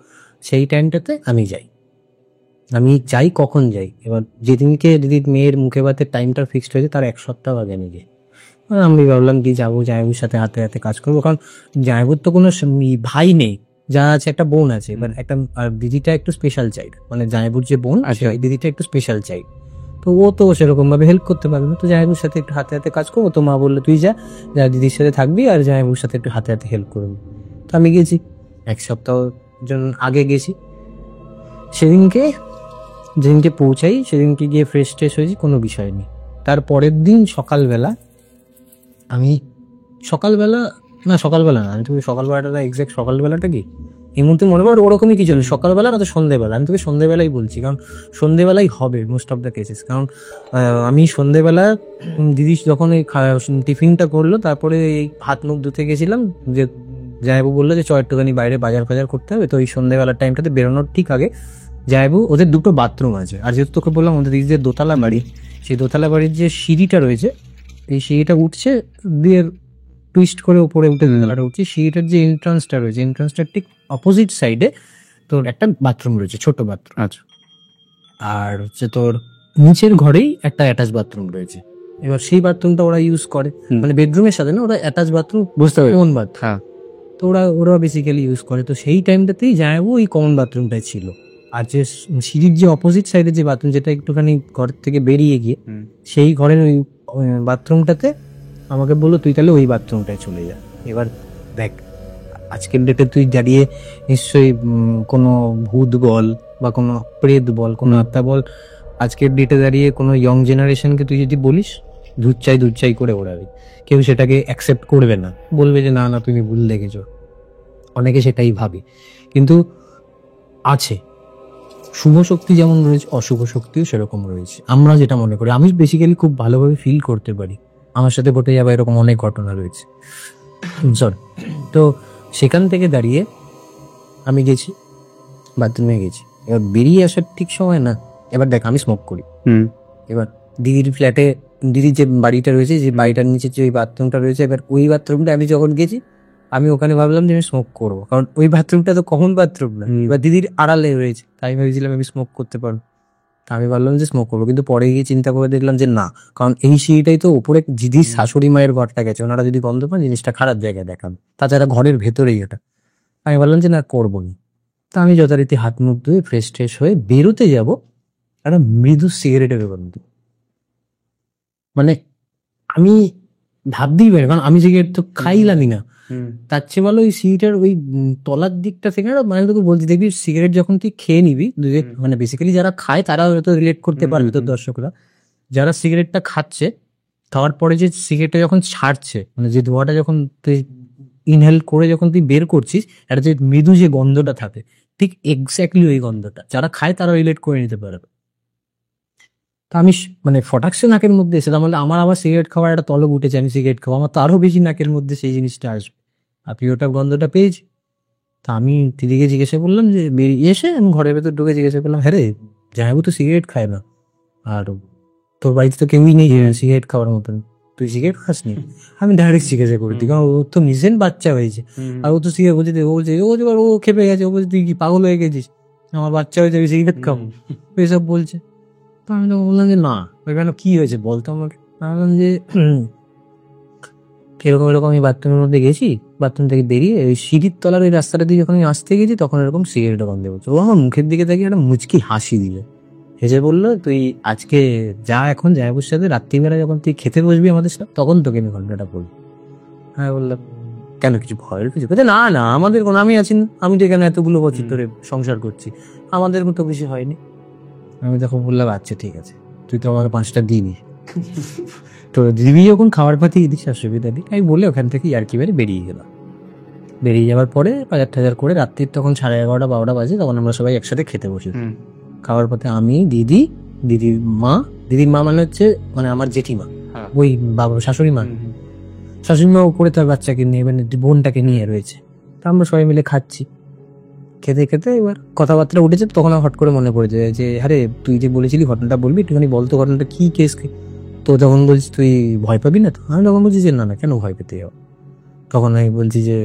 সেই টাইমটাতে আমি যাই কখন যাই। এবার যেদিনকে দিদির মেয়ের মুখে বাতের টাইমটা ফিক্সড হয়েছে তার 1 সপ্তাহ আগে আমি যাই। আমি ভাবলাম কি যাবো, জামাইবুর সাথে হাতে হাতে কাজ করবো, কারণ জামাইবুর তো কোনো ভাই নেই, যা আছে একটা বোন আছে। এবার একটা দিদিটা একটু স্পেশাল চাইল্ড, মানে জামাইবুর যে বোন আছে ওই দিদিটা একটু স্পেশাল চাইল্ড, তো ও তো সেরকম ভাবে হেল্প করতে পারবে না। তো জামাইবুর সাথে একটু হাতে হাতে কাজ করবো। তো মা বললো তুই যা দিদির সাথে থাকবি আর জামাইবুর সাথে একটু হাতে হাতে হেল্প করবি। তো আমি গেছি, 1 সপ্তাহ আগে গেছি। যেদিনকে পৌঁছাই সেদিনকে গিয়ে ফ্রেশ ট্রেশ হয়েছি, কোনো বিষয় নেই। তার পরের দিন সকালবেলা আমি সকালবেলা না, আমি তোকে সকালবেলাটা এক্সাক্ট সকালবেলাটা কি এই মুহূর্তে মনে কর ওরকমই কিছু নেই, সকালবেলা না তো সন্ধ্যেবেলা। আমি তোকে সন্ধ্যেবেলাই বলছি, কারণ সন্ধ্যেবেলাই হবে মোস্ট অফ দ্য কেসেস। কারণ আমি সন্ধ্যেবেলা দিদি যখন এই টিফিনটা করলো তারপরে এই হাত মুখ ধুতে গেছিলাম, যে জামাইবু বললো যে একটুখানি বাইরে বাজার ফাজার করতে হবে। তো এই সন্ধ্যেবেলার টাইমটাতে বেরোনোর ঠিক আগে জামাইবু, ওদের 2টো বাথরুম আছে, আর যেহেতু তোকে বললাম ওদের দিদিদের দোতলা বাড়ি, সেই দোতলা বাড়ির যে সিঁড়িটা রয়েছে এই সিঁড়িটা উঠছে দিয়ে টুইস্ট করে উপরে উঠে দোতলাটা উঠছে, সিঁড়িটার যে এন্ট্রান্সটা রয়েছে এন্ট্রান্সটার ঠিক অপোজিট সাইডে তোর একটা বাথরুম রয়েছে, ছোট বাথরুম। আচ্ছা। আর হচ্ছে তোর নিচের ঘরেই একটা অ্যাটাচ বাথরুম রয়েছে। এবার সেই বাথরুমটা ওরা ইউজ করে, মানে বেডরুমের সাথে না, ওরা অ্যাটাচ বাথরুম, বুঝতে পারবে কোন বাথরুম। হ্যাঁ, তো ওরা বেসিক্যালি ইউজ করে। তো সেই টাইমটাতেই জানাবো ওই কমন বাথরুমটাই ছিল। আর যে সিঁড়ির যে অপোজিট সাইডে যে বাথরুম, যেটা একটুখানি ঘর থেকে বেরিয়ে গিয়ে সেই ঘরের ওই বাথরুমটাতে আমাকে বললো তুই তাহলে ওই বাথরুমটায় চলে যা। এবার দেখ আজকের ডেটে তুই দাঁড়িয়ে নিশ্চয়ই কোনো ভূত বল বা কোনো প্রেত বল, কোনো আত্মা বল, আজকের ডেটে দাঁড়িয়ে কোনো ইয়ং জেনারেশনকে তুই যদি বলিস দুচ্চাই করে ওড়াবে, কেউ সেটাকে অ্যাকসেপ্ট করবে না, বলবে যে না তুমি ভুল দেখেছো। অনেকে সেটাই ভাবে, কিন্তু আছে শুভ শক্তি যেমন রয়েছে অশুভ শক্তিও সেরকম রয়েছে। আমরা যেটা মনে করি, আমি বেসিক্যালি খুব ভালোভাবে ফিল করতে পারি, আমার সাথে ঘটে যাওয়া এরকম অনেক ঘটনা রয়েছে। তো সেখান থেকে দাঁড়িয়ে আমি গেছি বাথরুমে গেছি। এবার বেরিয়ে আসার ঠিক সময় না, এবার দেখ আমি স্মোক করি। এবার দিদির ফ্ল্যাটে, দিদির যে বাড়িটা রয়েছে, যে বাড়িটার নিচে যে ওই বাথরুমটা রয়েছে, এবার ওই বাথরুমটা আমি যখন গেছি আমি ওখানে ভাবলাম যে আমি স্মোক করবো, কারণ ওই বাথরুমটা তো কমন বাথরুম না, এবার দিদির আড়ালে রয়েছে, তাই ভেবেছিলাম আমি স্মোক করতে পারবো। আমি ভাবলাম যে স্মোক করবো, কিন্তু পরে গিয়ে চিন্তা করে দেখলাম যে না, কারণ এই সিঁড়িটাই তো উপরে দিদির শাশুড়ি মায়ের ঘরটা গেছে, ওনারা যদি গন্ধ পান জিনিসটা খারাপ জায়গায় দেখান, তাছাড়া ঘরের ভেতরেই ওটা। আমি ভাবলাম যে না করবো না। তা আমি যথারীতি হাত মুখ ধুয়ে ফ্রেশ ট্রেশ হয়ে বেরোতে যাব, একটা মৃদু সিগারেটের গন্ধ। মানে আমি ভাবতেই পারি, কারণ আমি সিগারেট তো খাইলামই না। তার চেয়ে ভালো ওই সিগারেটের ওই তলার দিকটা থেকে, মানে তোকে বলছি, দেখবি সিগারেট যখন তুই খেয়ে নিবি, মানে বেসিক্যালি যারা খায় তারা হয়তো রিলেট করতে পারবে, তোর দর্শকরা যারা সিগারেটটা খাচ্ছে, খাওয়ার পরে যে সিগারেটটা যখন ছাড়ছে, মানে যে ধোঁয়াটা যখন তুই ইনহেল করে যখন তুই বের করছিস, একটা যে মৃদু যে গন্ধটা থাকে, ঠিক এক্স্যাক্টলি ওই গন্ধটা যারা খায় তারা রিলেট করে নিতে পারবে। তা আমি মানে ফটাকসে নাকের মধ্যে এসে, তাহলে আমার আবার সিগারেট খাওয়ার একটা তলব উঠেছে, আমি সিগারেট খাওয়া, আমার তো আরো বেশি নাকের মধ্যে সেই জিনিসটা আসবে। আপনি ওটা গন্ধটা পেয়েছি। তা আমি দিদিকে জিজ্ঞাসা করলাম, যে বেরিয়ে এসে আমি ঘরের ভেতর ঢুকে জিজ্ঞাসা করলাম, হ্যাঁ রে জামাইবাবু তো সিগারেট খায় না, আর তোর বাড়িতে তো কেউই নেই সিগারেট খাওয়ার মতন, তুই সিগারেট খাস নি? আমি ডাইরেক্ট জিজ্ঞাসা করি, কারণ ও তো নিজের বাচ্চা হয়েছে, আর ও তো সিগারেট বলছে, ও বলছে ও খেপে গেছে, ও বলছে তুই কি পাগল হয়ে গেছিস, আমার বাচ্চা হয়েছে আমি সিগারেট খাবো, এসব বলছে। তো আমি তো বললাম যে না, ওইখানে কি হয়েছে বলতো আমাকে। আমি বললাম যে এরকম এরকম আমি বাথরুমের মধ্যে গেছি, বাথরুম থেকে বেরিয়ে ওই সিঁড়ির তলার ওই রাস্তাটা দিয়ে যখন আমি আসতে গেছি, তখন এরকম সিগারেট গন্ধ বলছে। ও আমার মুখের দিকে তাকিয়ে একটা মুচকি হাসি দিল, হেসে বললো, তুই আজকে যা, এখন জামাইবাবুর সাথে রাত্রিবেলা যখন তুই খেতে বসবি আমাদের সাথে, তখন তোকে আমি ঘটনাটা বলবো। হ্যাঁ বললাম, কেন কিছু ভয়ের কিছু? বলছে না না, আমাদের কোনো, আমি আছি না, আমি তো এখানে এতগুলো বছর ধরে সংসার করছি, আমাদের মতো কিছু হয়নি। আমি তখন বললাম আচ্ছা ঠিক আছে, তুই তো আমাকে 5টা দিবি, তো দিবি যখন খাওয়ার পাতি দিস, অসুবিধা নেই। আমি বলে ওখান থেকে আর কি বেরিয়ে গেলাম। বেরিয়ে যাওয়ার পরে বাজার টাজার করে রাত্রির তখন 11:30 12টা বাজে, তখন আমরা সবাই একসাথে খেতে বসি। খাওয়ার পথে আমি, দিদির মা মানে হচ্ছে মানে আমার জেঠিমা, ওই বাবা শাশুড়ি মা উপরে তার বাচ্চাকে নিয়ে, মানে বোনটাকে নিয়ে রয়েছে। তা আমরা সবাই মিলে খাচ্ছি, খেতে খেতে এবার কথাবার্তা উঠেছে, তখন হট করে মনে পড়েছে যে আরে তুই যে বলেছিলি ঘটনাটা বলবি, একটুখানি বলতো ঘটনাটা কি কেস। তো যখন বলছিস তুই ভয় পাবি না, তো আমি তখন বলছি যে না না, কেন ভয় পেতে যাও। তখন আমি বলছি যে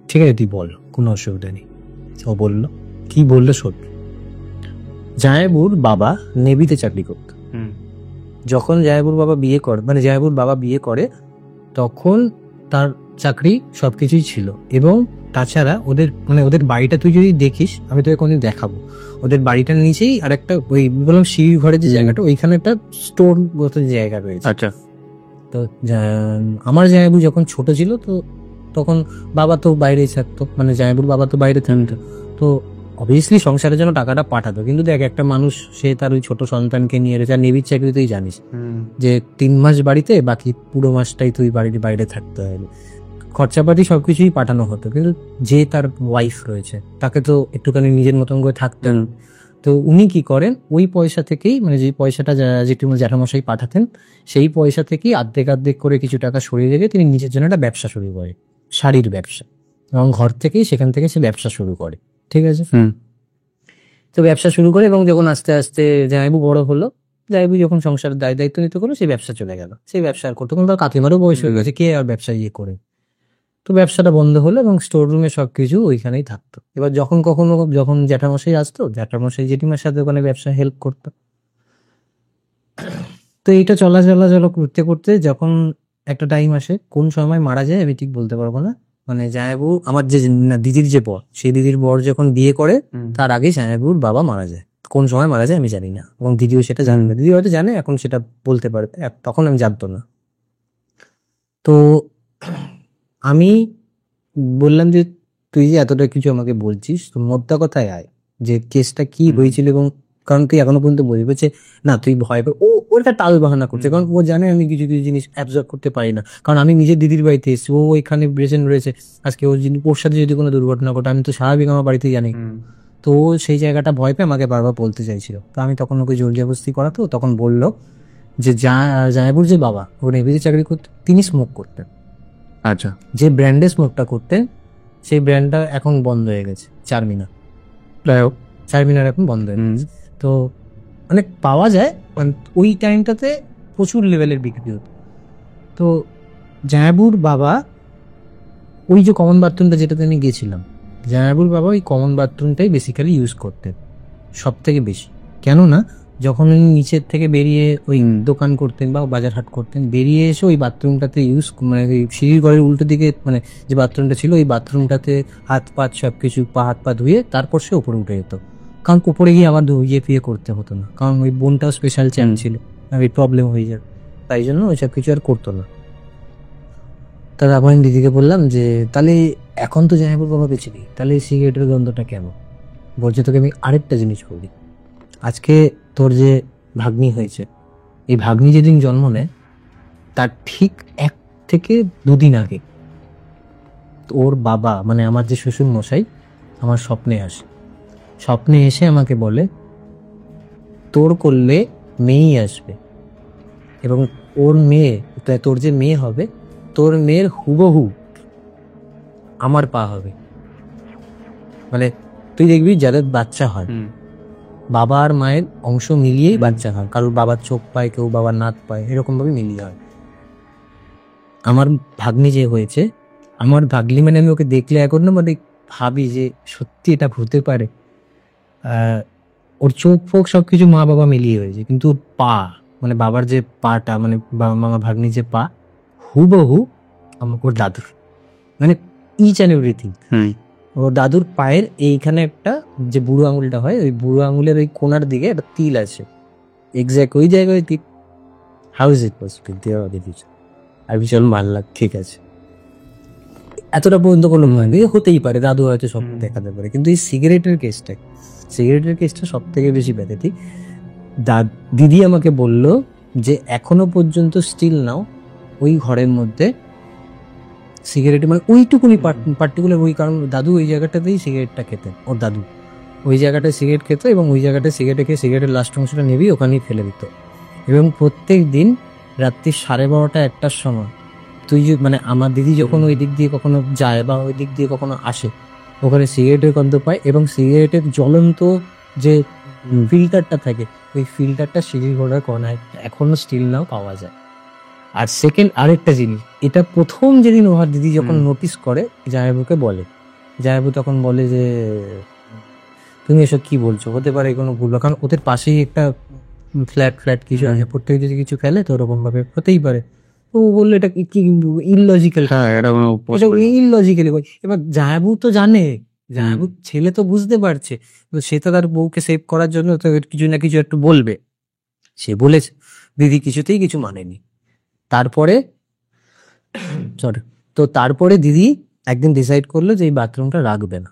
ঠিক আছে তুই বল, কোনো অসুবিধা নেই। ও বললো, কি বললো সত্যি। জামাইবাবুর বাবা নেভিতে চাকরি করতো। যখন জামাইবাবুর বাবা বিয়ে করে, তখন তার চাকরি সবকিছুই ছিল, এবং তাছাড়া ওদের বাড়িটা তুই যদি দেখিস, আমি তোকে কোনদিন দেখাবো, ওদের বাড়িটার নিচেই আর একটা ওই বললাম সিঁড়ি ঘরের যে জায়গাটা, ওইখানে একটা স্টোর মতো জায়গা রয়েছে। আচ্ছা। তো আমার জামাইবাবু যখন ছোট ছিল, তো তখন বাবা তো বাইরেই থাকতো, মানে জামাইবাবুর বাবা তো বাইরে থাকতো, তো অবভিয়াসলি সংসারের জন্য টাকাটা পাঠাতো। কিন্তু দেখ, একটা মানুষ সে তার ওই ছোট সন্তানকে নিয়ে রয়েছে, আর নেভির চাকরি তুই জানিস যে 3 মাস বাড়িতে, বাকি পুরো মাসটাই তুই বাড়ির বাইরে থাকতে হয়, খরচাপাতি সবকিছুই পাঠানো হতো। কিন্তু যে তার ওয়াইফ রয়েছে, তাকে তো একটুখানি নিজের মতন করে থাকতে হবে। তো উনি কি করেন, ওই পয়সা থেকেই, মানে যে পয়সাটা জ্যাঠামশাই পাঠাতেন, সেই পয়সা থেকেই অর্ধেক করে কিছু টাকা সরিয়ে রেখে তিনি নিজের জন্য একটা ব্যবসা শুরু করে, শাড়ির ব্যবসা, এবং ঘর থেকেই সেখান থেকে সে ব্যবসা শুরু করে। ঠিক আছে, তো ব্যবসা শুরু করে, এবং যখন আস্তে আস্তে জামাইবাবু বড় হলো, জামাইবাবু যখন সংসারের দায়িত্ব নিতে করলো, সেই ব্যবসা চলে গেল, সেই ব্যবসা আর করতো, তার কাকিমারও বয়স হয়ে গেছে, কে আর ব্যবসা করে। তো ব্যবসাটা বন্ধ হলো, এবং স্টোর রুমে সবকিছু ওইখানেই থাকতো। এবার যখন জ্যাঠামশাই আসতো, জ্যাঠামশাই জেঠিমার সাথে ওখানে ব্যবসা হেল্প করতো। তো এইটা চলা করতে করতে যখন একটা টাইম আসে, কোন সময় মারা যায় আমি ঠিক বলতে পারবো না। মানে জামাইবাবু, আমার যে দিদির যে বর, সেই দিদির বর যখন বিয়ে করে, তার আগে জামাইবাবুর বাবা মারা যায়। কোন সময় মারা যায় আমি জানি না, এবং দিদিও সেটা জানে না। দিদি হয়তো জানে, এখন সেটা বলতে পারবে, তখন আমি জানতো না। তো আমি বললাম যে তুই যে এতটা কিছু আমাকে বলছিস, তো মোদ্দা কথায় আয়, যে কেসটা কি হয়েছিল, এবং কারণ তুই এখনো পর্যন্ত বলছে না তুই ভয় পাই, ওটা টাল বাহানা করছে, কারণ ও জানে আমি কিছু কিছু জিনিস অ্যাবজর্ব করতে পারি না, কারণ আমি নিজের দিদির বাড়িতে এসেছি, ও এখানে প্রেজেন্ট রয়েছে। আজকে ওর সাথে যদি কোনো দুর্ঘটনা ঘটে, আমি তো স্বাভাবিক আমার বাড়িতেই জানি। তো ও সেই জায়গাটা ভয় পেয়ে আমাকে বারবার বলতে চাইছিল। তো আমি তখন ওকে জোর জবরদস্তি করাতো, তখন বললো যে জামাইবাবুর যে বাবা, ও নেভিতে চাকরি করতেন, তিনি স্মোক করতেন। আচ্ছা। যে ব্র্যান্ডে স্মোকটা করতেন, সেই ব্র্যান্ডটা এখন বন্ধ হয়ে গেছে, চারমিনার এখন বন্ধ হয়ে গেছে। তো অনেক পাওয়া যায়, ওই টাইমটাতে প্রচুর লেভেলের বিক্রি হতো। তো জামাইবাবুর বাবা ওই যে কমন বাথরুমটা যেটাতে আমি গেছিলাম, জামাইবাবুর বাবা ওই কমন বাথরুমটাই বেসিক্যালি ইউজ করতেন সব থেকে বেশি। কেননা যখন উনি নিচের থেকে বেরিয়ে ওই দোকান করতেন বা বাজার হাট করতেন, বেরিয়ে এসে ওই বাথরুমটাতে মানে ওই সিঁড়ির ঘরের উল্টো দিকে মানে যে বাথরুমটা ছিল ওই বাথরুমটাতে হাত পা সব কিছু হাত পা ধুয়ে তারপর সে উপরে উঠে যেত। কারণ উপরে গিয়ে আবার ধুয়ে ফিয়ে করতে হতো না, কারণ ওই বোনটাও স্পেশাল চ্যাম্প ছিল, ওই প্রবলেম হয়ে যাবে, তাই জন্য ওইসব কিছু আর করতো না। তারপর আমি দিদিকে বললাম যে তাহলে এখন তো জামাইবাবুর বাবা বেঁচে নেই, তাহলে সিগারেটের গন্ধটা কেন? বলছে তোকে আমি আরেকটা জিনিস বলি, আজকে তোর যে ভাগ্নি হয়েছে, এই ভাগ্নি যেদিন জন্ম নেয় তার ঠিক 1 থেকে 2 দিন আগে ওর বাবা মানে আমার যে শ্বশুর মশাই আমার স্বপ্নে আসে, স্বপ্নে এসে আমাকে বলে তোর করলে মেয়েই আসবে এবং ওর মেয়ে, তোর যে মেয়ে হবে তোর মেয়ের হুবহু আমার পা হবে। মানে তুই দেখবি যাদের বাচ্চা হয় বাবা আর মায়ের অংশ মিলিয়েই বাচ্চা হয়, কারোর বাবার চোখ পায়, কেউ বাবার নাক পায়, এরকম ভাবে মিলিয়ে হয়। আমার ভাগ্নি যে হয়েছে, আমার ভাগ্নি মানে আমি ওকে দেখলে এখন না মানে ভাবি যে সত্যি এটা হতে পারে। ওর চোখ ফোক সবকিছু মা বাবা মিলিয়ে হয়েছে, কিন্তু ওর পা মানে বাবার যে পাটা মানে মামা ভাগ্নি যে পা হুবহু আমাকে ওর দাদুর, মানে ইচ অ্যান্ড এভরিথিং। ওর দাদুর পায়ের এইখানে একটা যে বুড়ো আঙুলটা হয়, ওই বুড়ো আঙুলের ওই কোনার দিকে একটা তিল আছে, এক্স্যাক্ট ওই জায়গায় তিল। How is it possible? দেওয়া দিয়েছে আর ভীষণ ভালো লাগ, ঠিক আছে এতটা পর্যন্ত কোনো মানে হতেই পারে, দাদু হয়তো স্বপ্ন দেখাতে পারে, কিন্তু এই সিগারেটের কেসটা সব থেকে বেশি ব্যথাতি। দিদি আমাকে বলল যে এখনো পর্যন্ত স্টিল নাও ওই ঘরের মধ্যে সিগারেট মানে ওইটুকুনি পার্টিকুলার, ওই কারণ দাদু ওই জায়গাটাতেই সিগারেটটা খেতেন, ওর দাদু ওই জায়গাটায় সিগারেট খেত এবং ওই জায়গাটায় সিগারেট খেয়ে সিগারেটের লাস্ট অংশটা নেবেই ওখানেই ফেলে দিত। এবং প্রত্যেক দিন রাত্রি 12:30 1টার সময় তুই মানে আমার দিদি যখন ওই দিক দিয়ে কখনো যায় বা ওই দিক দিয়ে কখনো আসে, ওখানে সিগারেটের গন্ধ পায় এবং সিগারেটের জ্বলন্ত যে ফিল্টারটা থাকে ওই ফিল্টারটা সিঁড়ি ঘোড়ার কোনায় এখনো স্টিল নাও পাওয়া যায়। আর সেকেন্ড আরেকটা জিনিস, এটা প্রথম যেদিন ওর দিদি যখন নোটিস করে জামাইবাবুকে বলে, জামাইবাবু তখন বলে যে তুমি এসব কি বলছো, হতে পারে কোনো ভুল, কারণ ওদের পাশেই একটা ফ্ল্যাট কিছু আছে, প্রত্যেক যদি কিছু ফেলে তো ওরকম ভাবে হতেই পারে। ও বললো এটা কি ইললজিক্যাল, ইললজিক্যালি। এবার জামাইবাবু তো জানে, জামাইবাবু ছেলে তো বুঝতে পারছে, সে তো তার বউকে সেভ করার জন্য তো কিছু না কিছু একটু বলবে, সে বলেছে। দিদি কিছুতেই কিছু মানেনি। তারপরে তারপরে দিদি একদিন ডিসাইড করলো যে এই বাথরুমটা রাখবে না,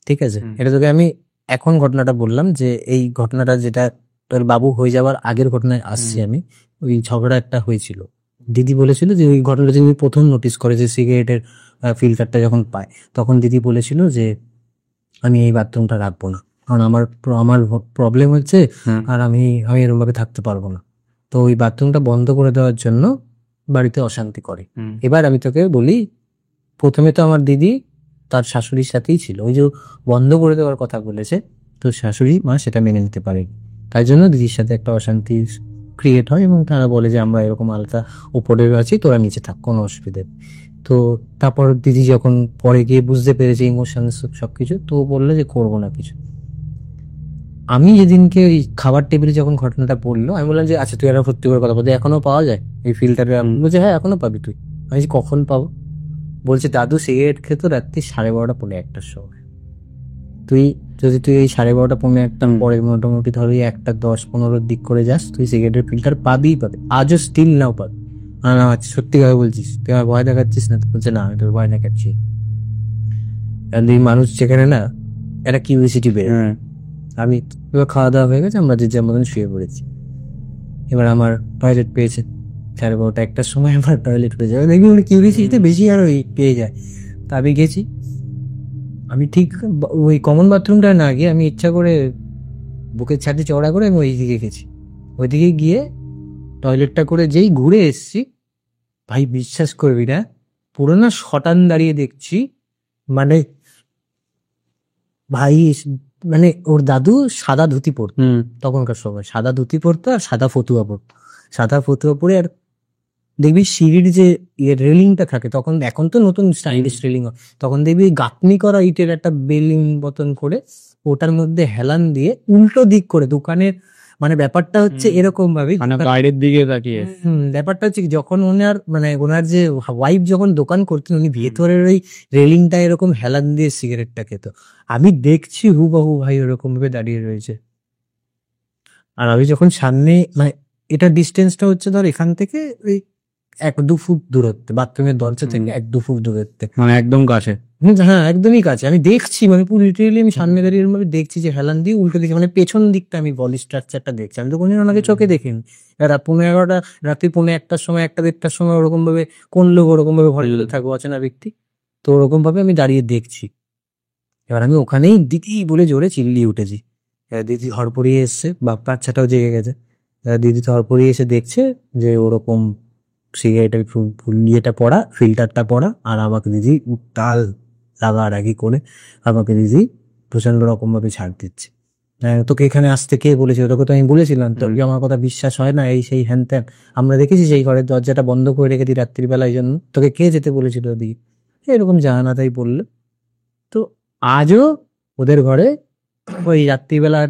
ঠিক আছে। এটা তোকে আমি এখন ঘটনাটা বললাম যে এই ঘটনাটা যেটা তোর বাবু হয়ে যাওয়ার আগের ঘটনায় আসছি আমি। ওই ঝগড়া একটা হয়েছিল, দিদি বলেছিল যে ওই ঘটনাটা যদি প্রথম নোটিস করে যে সিগারেটের ফিল্টারটা যখন পায়, তখন দিদি বলেছিল যে আমি এই বাথরুমটা রাখবো না, কারণ আমার প্রবলেম হচ্ছে আর আমি এরকম ভাবে থাকতে পারবো না। তো ওই বাথরুমটা বন্ধ করে দেওয়ার জন্য বাড়িতে অশান্তি করে। এবার আমি তোকে বলি, প্রথমে তো আমার দিদি তার শাশুড়ির সাথেই ছিল, ওই যে বন্ধ করে দেওয়ার কথা বলেছে, তো শাশুড়ি মা সেটা মেনে নিতে পারে, তাই জন্য দিদির সাথে একটা অশান্তি ক্রিয়েট হয় এবং তারা বলে যে আমরা এরকম আলাদা উপরে আছি, তোরা নিচে থাক, কোনো অসুবিধা নেই। তো তারপর দিদি যখন পরে গিয়ে বুঝতে পেরেছে ইমোশনস সবকিছু, তো বললো যে করবো না কিছু। আমি যেদিনকে ওই খাবার টেবিলে যখন ঘটনাটা বললো, আমি বললাম যে আচ্ছা তুই একটা সত্যি করে কথা বলতে, এখনো পাওয়া যায় এই ফিল্টারে? বলছে হ্যাঁ এখনো পাবি তুই। আমি কখন পাবো? বলছে দাদু সিগারেট খেতো রাত্রি 12:30 পৌনে 1টার সময়। তুই এই 12:30 পৌনে 1টার পরে মোটামুটি ধর 1টা 10-15 দিক করে যাস, তুই সিগারেটের ফিল্টার পাবি। আজও স্টিল নাও পাবি। আচ্ছা সত্যি কথা বলছিস, তুই আমার ভয় দেখাচ্ছিস না? বলছে না আমি তোর ভয় দেখাচ্ছি। এই মানুষ যেখানে না একটা কিউরিসিটি বেড়ে। আমি এবার খাওয়া দাওয়া হয়ে গেছে, আমরা যে যার মতন শুয়ে পড়েছি। এবার আমার টয়লেট পেয়েছে 12:30 1টার সময়, আমার টয়লেট পেয়ে যাবে দেখবি মানে কিউরিসিটিতে বেশি আর ওই পেয়ে যায়। তা আমি গেছি, আমি ঠিক ওই কমন বাথরুমটা না গিয়ে আমি ইচ্ছা করে বুকের ছাতি চওড়া করে আমি ওইদিকে গেছি। ওইদিকে গিয়ে টয়লেটটা করে যেই ঘুরে এসছি, ভাই বিশ্বাস করবি না, পুরো না শটান দাঁড়িয়ে দেখছি, মানে ভাই মানে ওর দাদু সাদা ধুতি পরতো তখনকার সময়, সাদা ধুতি পরতো আর সাদা ফতুয়া পরতো, সাদা ফতুয়া পরে। আর দেখবি সিঁড়ির যে রেলিংটা থাকে তখন, এখন তো নতুন স্টাইলিশ রেলিং হয়, তখন দেখবি গাঁথনি করা ইটের একটা বেলিং মতন করে ওটার মধ্যে হেলান দিয়ে উল্টো দিক করে দোকানের মানে ব্যাপারটা হচ্ছে এরকম ভাবে, মানে বাইরের দিকে তাকিয়ে। ব্যাপারটা হচ্ছে কি, যখন ওনার যে ওয়াইফ যখন দোকান করতেন, উনি ভেতরের ওই রেলিংটা এরকম হেলান দিয়ে সিগারেটটা খেত, আমি দেখছি হুবাহু ভাই ওরকম ভাবে দাঁড়িয়ে রয়েছে। আর আমি যখন সামনে, মানে এটা ডিস্টেন্সটা হচ্ছে ধর এখান থেকে ওই 1-2 ফুট দূরত্বে, বাথরুমের দরজা থেকে 1-2 ফুট দূরত্বে, মানে একদম কাছে। হ্যাঁ একদমই কাছে। আমি দেখছি, মানে পুরো লিটারেলি আমি সামনে দাঁড়িয়ে এরকম ভাবে দেখছি যে হেলান দিয়ে উল্টো দিকে, মানে পেছন দিকটা আমি বডি স্ট্রাকচারটা দেখছি। আমি তো কোনদিন ওনাকে চোখে দেখিনি। রাত 11:30, রাত্রি 11:30-1টার সময়, 1টা-1:30টার সময় ওরকম ভাবে কোন লোক ওরকম ভাবে ঘরে যদি থাকবো, অচেনা ব্যক্তি, তো ওরকম ভাবে আমি দাঁড়িয়ে দেখছি। এবার আমি ওখানেই দিদি বলে জোরে চিল্লিয়ে উঠেছি। এবার দিদি হড়পড়িয়ে এসছে, বাচ্চাটাও জেগে গেছে। এবার দিদি তো হড়পড়িয়ে এসে দেখছে যে ওরকম সিগারেটের ইয়েটা পড়া, ফিল্টারটা পড়া, আর আমাকে দিদি তাল রাগারাগি করে আমাকে দিদি প্রচন্ড রকম ভাবে ছাড় দিচ্ছে। তোকে এখানে আসতে কে বলেছিল? তোকে তো আমি বলেছিলাম, তোর কি আমার কথা বিশ্বাস হয় না, এই সেই হ্যান ত্যান, আমরা দেখেছি সেই ঘরের দরজাটা বন্ধ করে রেখে দিই রাত্রিবেলায় জন্য, তোকে কে যেতে বলেছিল দিদি? এরকম জানা তাই বললো। তো আজও ওদের ঘরে ওই রাত্রিবেলা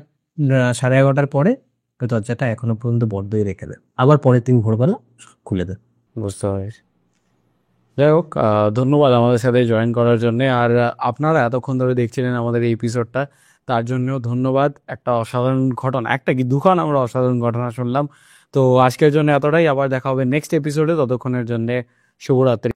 11:30টার পরে ওই দরজাটা এখনো পর্যন্ত বন্ধই রেখে দেয়, আবার পরের দিন ভোরবেলা খুলে দেয়। বুঝতে পারছি। যাই হোক, ধন্যবাদ আমাদের সাথে জয়েন করার জন্য। আর আপনারা এতক্ষণ ধরে দেখছিলেন আমাদের এই এপিসোডটা, তার জন্যও ধন্যবাদ। একটা অসাধারণ ঘটনা, একটা কি দুখান আমরা অসাধারণ ঘটনা শুনলাম। তো আজকের জন্য এতটাই, আবার দেখা হবে নেক্সট এপিসোডে। ততক্ষণের জন্য শুভরাত্রি।